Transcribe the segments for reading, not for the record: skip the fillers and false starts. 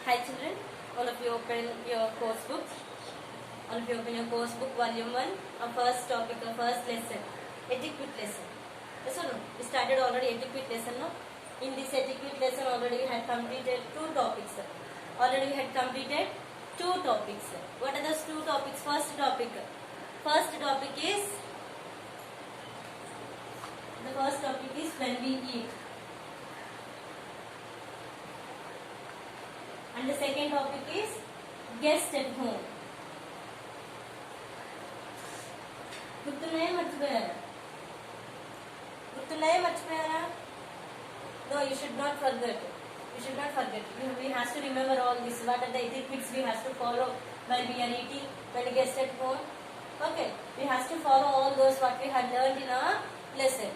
Hi children, all of you open your course books. All of you open your course book, volume 1, our first topic, our first lesson, etiquette lesson. Yes or no? We started already etiquette lesson, no? In this etiquette lesson already we had completed 2 topics. Already we had completed 2 topics. What are those 2 topics? First topic is, the first topic is when we eat. And the second topic is guest at home. గుర్తున్నాయా మర్చిపోయారా? No, you should not forget. We have to remember all this. What are the etiquettes we have to follow while we are eating, when we guest at home? Okay, we have to follow all those what we had learned in our lesson.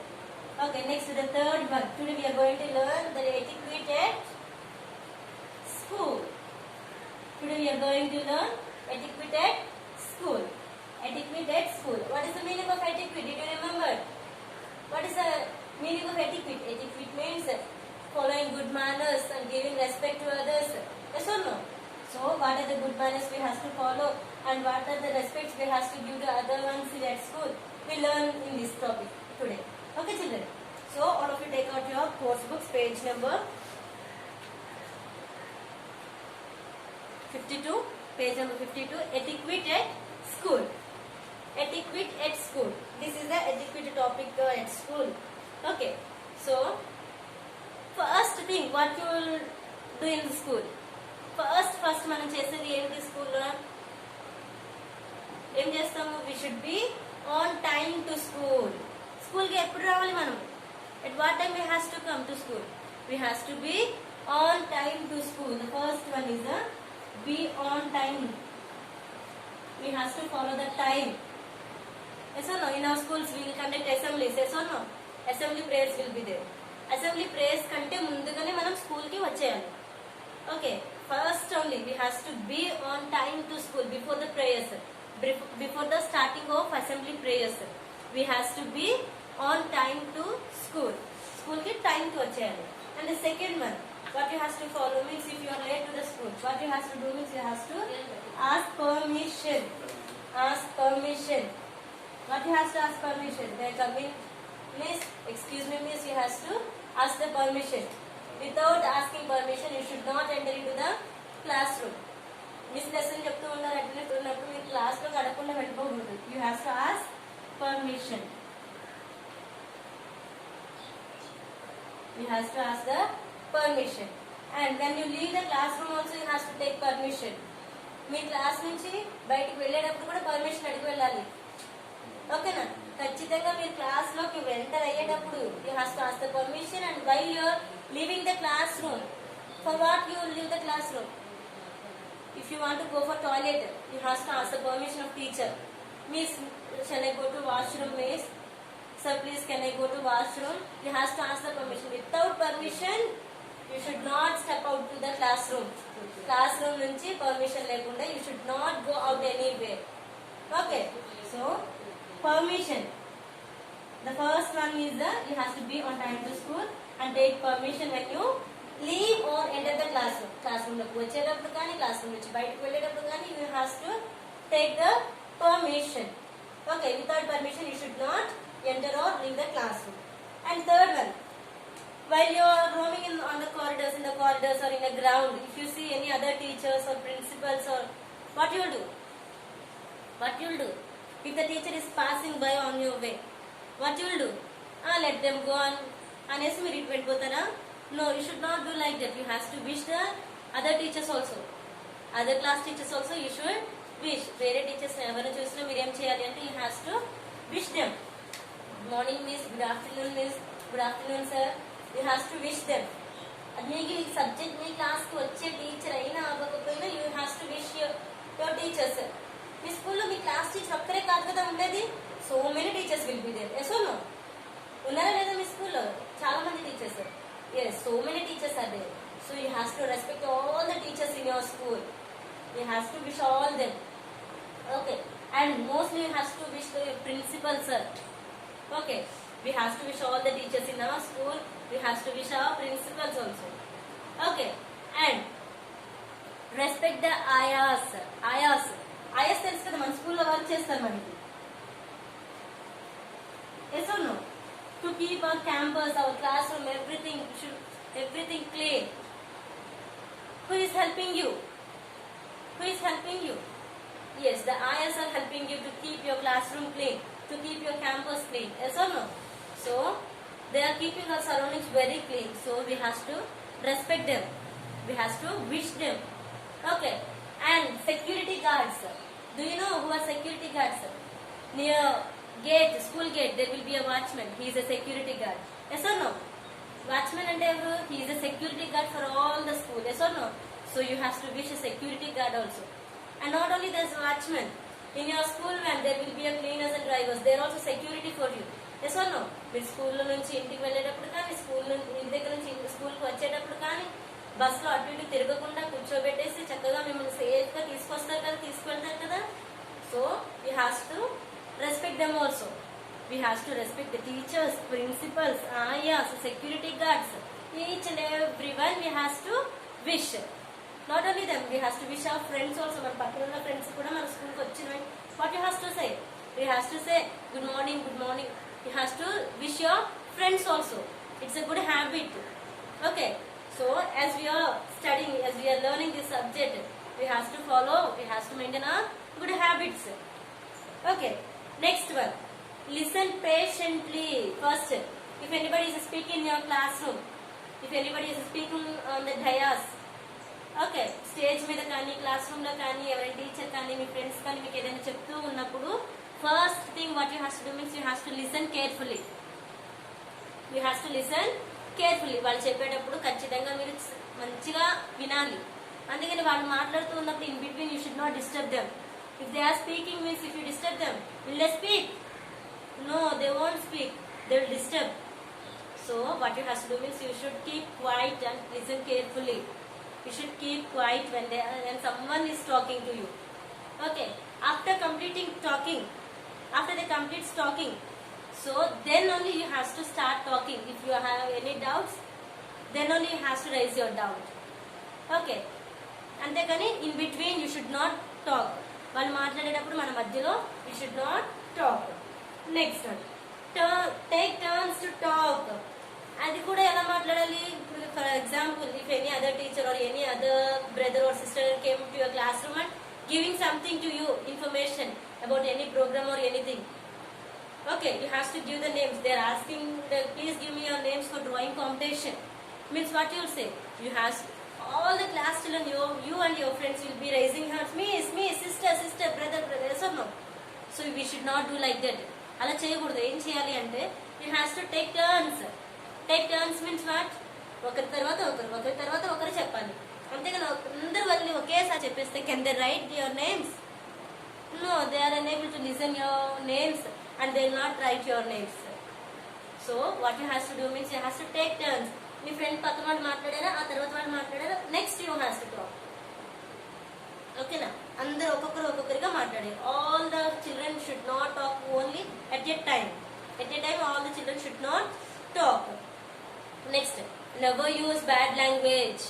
Okay, next the third one. Today we are going to learn the etiquette at school. Today we are going to learn etiquette at school. Etiquette at school. What is the meaning of etiquette? Did you remember? What is the meaning of etiquette? Etiquette means following good manners and giving respect to others. Yes or no? So what are the good manners we have to follow and what are the respects we have to give to other ones at school? We learn in this topic today. Okay children? So all of you take out your course books, page number 52, page number 52, etiquette at school. Etiquette at school. This is the etiquette topic at school. Okay. So, first thing, what you will do in the school? First మనం చేసేది ఏంటి స్కూల్లో? ఏం చేస్తాము? We should be on time to school. స్కూల్కి ఎప్పుడు రావాలి మనం? At what time we has to come to school? We has to be on time to school. The first one is the be on time. We has to follow the time. Yes or no? In our schools we will conduct assemblies. Yes or no? Assembly prayers will be there. Assembly prayers కంటే ముందుగానే మనం school కి వచ్చేయాలి. Okay. First only we has to be on time to school before the prayers. Before the starting of assembly prayers. We has to be on time to school. School ki time to వచ్చేయాలి. And the second one, what you has to follow means if you are late to the school, what you has to do means you has to ask permission. Ask permission. What you has to ask permission? They come in, miss, excuse me miss, you has to ask the permission. Without asking permission, you should not enter into the classroom. Miss lesson చెప్తూ ఉన్నారు attendance ఉన్నప్పుడు మీరు class లో గడపకుండా వెళ్ళిపోకూడదు. You have to ask permission. You have to ask the permission. And when you leave the classroom also you have to take permission. Me class నుంచి బయటకు వెళ్ళేటప్పుడు కూడా permission అడిగి వెళ్ళాలి. ఓకేనా? ఖచ్చితంగా మీరు క్లాస్ లోకి ఎంటర్ అయ్యేటప్పుడు you have to ask the permission. And while you are leaving the classroom, for what you leave the classroom? If you want to go for toilet you have to ask the permission of teacher. Miss can I go to washroom? Miss sir please can I go to washroom? You have to ask the permission. Without permission you should not step out to the classroom. Classroom nunchi permission lekunda you should not go out anywhere. Okay, so permission. The first one is you have to be on time to school and take permission when you leave or enter the classroom. Classroom loki vachedappudu gaani classroom nunchi bayatiki velledappudu gaani you have to take the permission. Okay, without permission you should not enter or leave the classroom. And third one, while you are roaming on the corridors, or in a ground, if you see any other teachers or principals or what you will do? What you will do? If the teacher is passing by on your way, what you will do? Let them go on. Anesi మీరు ఇటు వెళ్ళిపోతారా? No, you should not do like that. You have to wish the other teachers also. Other class teachers also you should wish. వేరే teachers ఎవరైనా చూసినా మీరు ఏం చేయాలి అంటే you have to wish them. Morning miss, good afternoon sir. You have to wish them. మీకు ఈ subject మీ class కి వచ్చే టీచర్ అయినా అవ్వకపోయినా you have to wish your teachers. మీ స్కూల్లో మీ క్లాస్ టీచర్ ఒక్కరే కాదు కదా ఉండేది. So many teachers will be there. Yes or no? ఉన్నారా లేదా మీ స్కూల్లో? చాలా మంది teachers. Yes, so many teachers are there. So you have to respect all the teachers in your school. You have to wish all them. Okay, and mostly you have to wish the principal sir. Okay, we have to wish all the teachers in our school. We have to wish our principals also. Okay, and respect the ayahs. Ayahs ayahs తెలుసు కదా, మన స్కూల్లో work చేస్తారు మనకి. Yes or no? To keep our campus, our classroom, everything clean. Who is helping you? Who is helping you? Yes, the ayahs are helping you to keep your classroom clean, to keep your campus clean. Yes or no? So they are keeping our surroundings very clean. So we have to respect them. We have to wish them. Okay. And security guards. Do you know who are security guards? Near gate, school gate, there will be a watchman. He is a security guard. Yes or no? Watchman and ever, he is a security guard for all the school. Yes or no? So you have to wish a security guard also. And not only there's a watchman. In your school van, there will be a cleaners and drivers. They are also security for you. Yes or no? మీరు స్కూల్లో నుంచి ఇంటికి వెళ్ళేటప్పుడు కానీ, ఇంటి దగ్గర నుంచి స్కూల్కి వచ్చేటప్పుడు కానీ, బస్సులో అటు ఇటు తిరగకుండా కూర్చోబెట్టేసి చక్కగా మిమ్మల్ని సేఫ్గా తీసుకొస్తారు కదా, తీసుకెళ్తారు కదా. So you have to respect them also. We have to respect the teachers, principals, ayahs, security guards. Each and everyone we have to wish. Not only them, we have to wish our friends also. మన పక్కన ఉన్న friends కూడా మన స్కూల్కి వచ్చిన what you have to say? We have to say good morning, good morning. You have to wish your friends also. It's a good habit. Okay. So as we are studying, as we are learning this subject, we have to follow, we have to maintain our good habits. Okay. Next one, listen patiently. First, if anybody is speaking in your classroom, if anybody is speaking on the dais, okay, stage మీద కానీ class room లో కానీ ఎవరైనా teacher కానీ మీ friends కానీ మీకు ఏదైనా చెప్తూ ఉన్నప్పుడు first thing what you have to do means you have to listen carefully. You have to listen carefully. వాళ్ళు చెప్పేటప్పుడు ఖచ్చితంగా మీరు మంచిగా వినాలి. అందుకని వాళ్ళు మాట్లాడుతూ ఉన్నప్పుడు in between you should not disturb them. If they are speaking means if you disturb them, will they speak? No, they won't speak. They will disturb. So what you have to do means you should keep quiet and listen carefully. You should keep quiet when someone is talking to you. Okay. After completing talking, after they complete talking, so then only you have to start talking. If you have any doubts, then only you have to raise your doubt. Okay. అంతేకాని in between you should not talk. వాళ్ళు మాట్లాడేటప్పుడు మన మధ్యలో you should not talk. Next take turns to talk. అది కూడా ఎలా మాట్లాడాలి? For example, if any other teacher or any other brother or sister came to your classroom and giving something to you, information about any programme or anything. Okay, you have to give the names. They are asking, please give me your names for drawing competition. Means what you will say? You have all the class children, you and your friends will be raising hands. Me, sister, brother, yes or no? So we should not do like that. అలా చేయకూడదు. ఏం చేయాలి అంటే you have to take turns. Take turns means what? ఒకరి తర్వాత ఒకరు చెప్పాలి. అంతేగాని అందరు వదిలి ఒకేసారి చెప్పేస్తే can they right your names? No, they are unable to listen your names and they will not write your names. So what you have to do means you have to take turns. Me friend పక్కన వాళ్ళు మాట్లాడారా, ఆ తర్వాత వాళ్ళు మాట్లాడారా, next you have to talk. ఓకేనా? అందరు ఒక్కొక్కరిగా మాట్లాడారు. All the children should not talk only at a time. All the children should not talk. Next, never use bad language.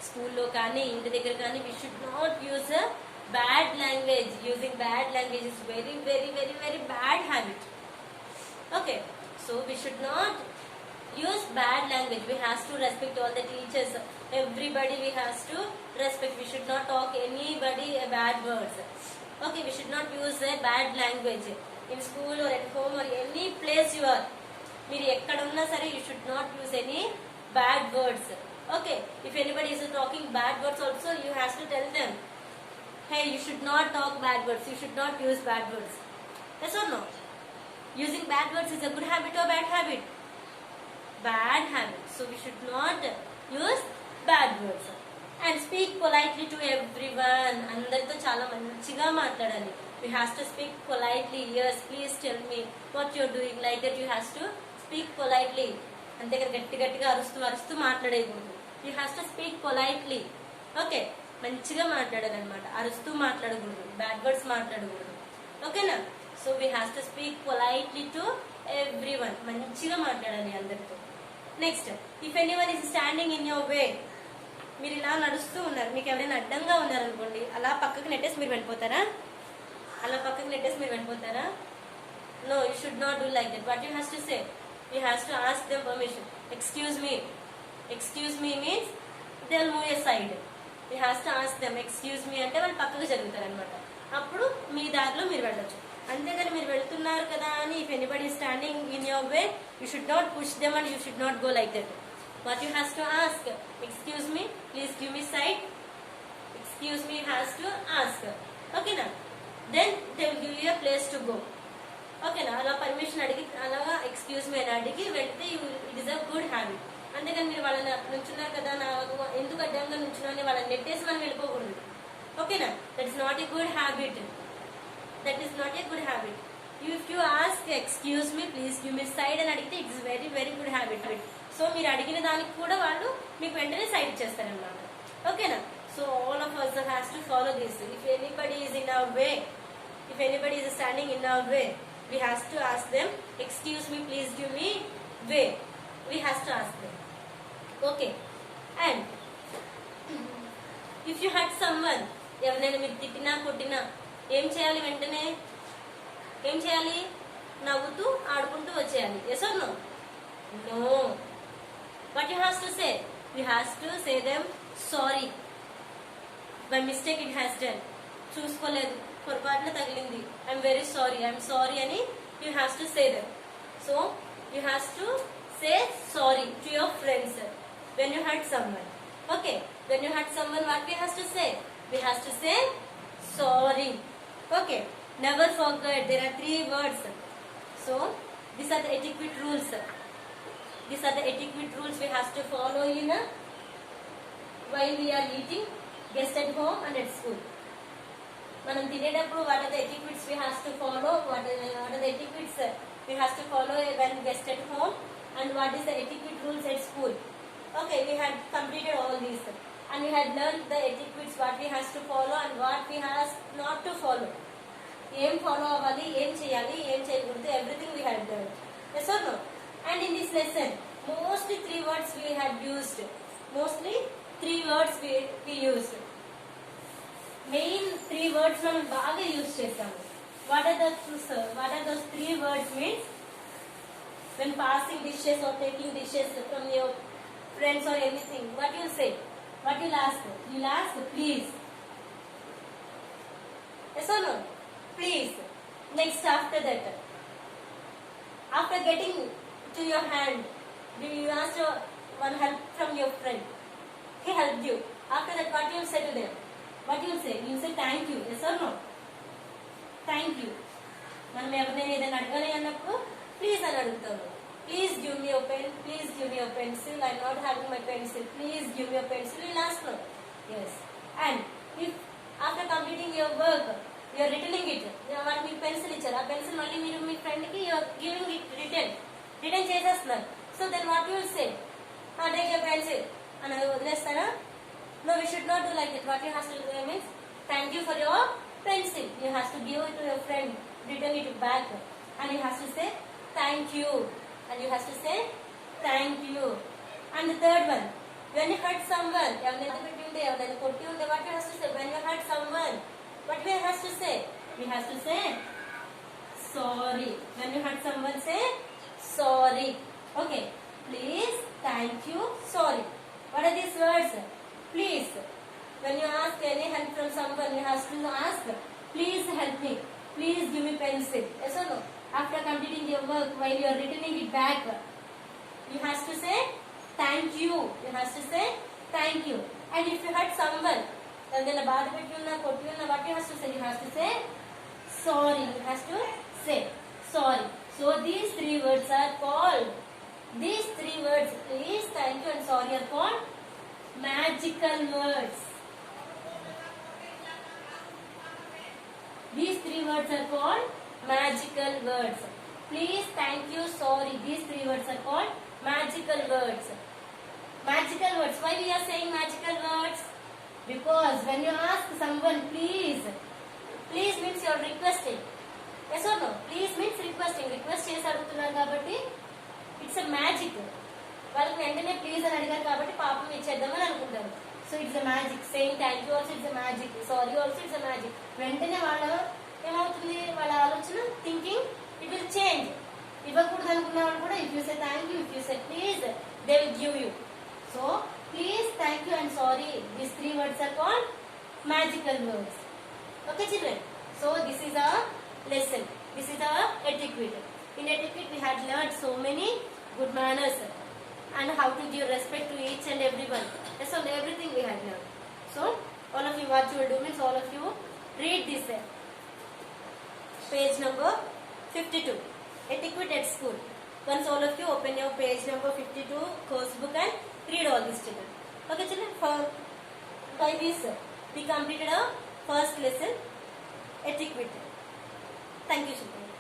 స్కూల్లో కానీ ఇంటి దగ్గర కానీ we should not use bad language. Using bad language is very, very, very, very bad habit. Okay, so we should not use bad language. We have to respect all the teachers. Everybody we have to respect. We should not talk anybody bad words. Okay, we should not use a bad language in school or at home or any place you are. మీరు ఎక్కడ ఉన్నా సరే you should not use any bad words. Okay, if anybody is talking bad words also, you have to tell them, hey, you should not talk bad words. You should not use bad words. Yes or no? Using bad words is a good habit or bad habit? Bad habit. So we should not use bad words. And speak politely to everyone. అందరితో చాలా మంచిగా మాట్లాడాలి. You have to speak politely. Yes, please tell me what you're doing. Like that you have to speak politely. అంతేకాదు గట్టిగా అరుస్తూ మాట్లాడేయకూడదు. You have to speak politely. Okay. మంచిగా మాట్లాడాలన్నమాట. అరుస్తూ మాట్లాడకూడదు, బ్యాడ్ వర్డ్స్ మాట్లాడకూడదు. ఓకేనా? So we have to speak politely to everyone. మంచిగా మాట్లాడాలి అందరితో. Next, if anyone is standing in your way, మీరు ఇలా నడుస్తూ ఉన్నారు, మీకు ఎవరైనా అడ్డంగా ఉన్నారనుకోండి, అలా పక్కకి నెట్టేసి మీరు వెళ్ళిపోతారా? అలా పక్కకి నెట్టేసి మీరు వెళ్ళిపోతారా? No, you should not do like that. What you has to say? You has to ask them permission. Excuse me. Excuse me means they will move aside. You has to ask them. Excuse me అంటే వాళ్ళు పక్కకు జరుగుతారు అనమాట. అప్పుడు మీ దారిలో మీరు వెళ్ళొచ్చు. అంతేగాని మీరు వెళ్తున్నారు కదా అని if anybody is standing in your way, you should not push them and you should not go like that. What you has to ask? Excuse me, please give me side. Excuse me has to ask. Okay na? Then they will give you a place to go. ఓకేనా? అలా permission అడిగి అలాగా excuse me అని అడిగి వెళ్తే it is a good habit. అంతేగాని మీరు వాళ్ళని నుంచున్నారు కదా నాకు ఎందుకు అడ్డంగా నుంచున్నా వాళ్ళని నెట్టేసి మనం వెళ్ళిపోకూడదు. ఓకేనా? That is not a good habit. That is not a good habit. If you ask excuse me please give me side అని అడిగితే it's very very good habit. So మీరు అడిగిన దానికి కూడా వాళ్ళు మీకు వెంటనే సైడ్ ఇచ్చేస్తారనమాట. ఓకేనా? So all of us has to follow this. If anybody is in our way, if anybody is standing in our way, we has to ask them, excuse me, please give me way. We has to ask them. Okay. And if you had someone, ఎవరైనా మీరు తిట్టినా కొట్టినా ఏం చేయాలి? వెంటనే ఏం చేయాలి? నవ్వుతూ ఆడుకుంటూ వచ్చేయాలి. yes or no? No. What you has to say? You has to say them sorry. By mistake it has done. చూసుకోలేదు, పొరపాటున తగిలింది, I'm very sorry, I'm sorry అని you has to say them. So you has to say sorry to your friends when you hurt someone. Okay, when you hurt someone what we has to say? We has to say sorry. Okay, never forget there are 3 words. So these are the etiquette rules. These are the etiquette rules we have to follow in while we are eating, guest at home and at school. మనం తినేటప్పుడు what are the etiquettes we have to follow? What are the etiquettes we have to follow when guest at home, and what is the etiquette rules at school? Okay, we had completed all these and we had learned the etiquettes what we have to follow and what we have not to follow. ఏం follow అవ్వాలి, ఏం చేయాలి, ఏం చేయకూడదు, everything we had done. Yes or no? And in this lesson, mostly 3 words we had used. Mostly 3 words we used. Main 3 words మనం బాగా use చేస్తాము. What are those 3 words means? When passing dishes or taking dishes from your friends or anything, what you'll say? What you'll ask? You'll ask please. Yes or no? Please. Next, after that, after getting to your hand, you ask one help from your friend, he helped you. After that, what you will say to them? What you will say? You will say thank you. Yes or no? Thank you. మనం ఎవరినైనా ఏదైనా అడగాలి అన్నప్పుడు please అని అడుగుతాము. Please give me your pen, please give me your pencil, I not having my pencil, please give me your pencil. Will ask no. yes. And if after completing your work you are returning it, వాళ్ళు మీకు pencil ఇచ్చారు, ఆ pencil మళ్ళీ మీరు మీ friend కి you are giving it return చేసేస్తున్నారు. So then what you will say? Take your pencil అని వదిలేస్తారా? No, we should not do like that. What you have to do means thank you for your pencil. You have to give it to your friend, return it back, and you have to say thank you. And you have to say thank you. And the third one, when you hurt someone, what you have to say? When you hurt someone, what we have to say? We have to say sorry. When you hurt someone, say sorry. Okay, please, thank you, sorry. What are these words? Please. When you ask any help from someone, you have to ask, please help me, please give me pencil. Yes or no? After completing your work, while you are returning it back, you have to say thank you. You have to say thank you. And if you hurt someone, then what you have to say? You have to say sorry. You have to say sorry. So these 3 words are called, these 3 words, please, thank you and sorry, are called magical words. These 3 words are called magical words. Please, thank you, sorry. These 3 words are called magical words. Magical words. Why we are saying magical words? Because when you ask someone please, please means you are requesting. Yes or no? Please means requesting. Request చేసి అడుగుతున్నారు కాబట్టి it's a magic. వాళ్ళకి వెంటనే please అని అడిగారు కాబట్టి పాపం ఇచ్చేద్దామని అనుకుంటారు. So it's a magic. Saying thank you also it's a magic. Sorry also it's a magic. వెంటనే వాళ్ళ ఏమవుతుంది, వాళ్ళ ఆలోచన థింకింగ్ ఇట్ విల్ చేంజ్. ఇవ్వకూడదు అనుకున్న వాళ్ళు కూడా if you say thank you, if you say please, they will give you. So please, thank you and sorry, these 3 words are called magical words. Okay children, so this is our lesson, this is our etiquette. In etiquette we had learned so many good manners and how to give respect to each and everyone. So everything we had learned. So all of you, what you will do means all of you read this page number 52, etiquette at school. Once all of you open your page number 52 course book and read all this children. Okay children, by this we completed our first lesson, etiquette. Thank you children.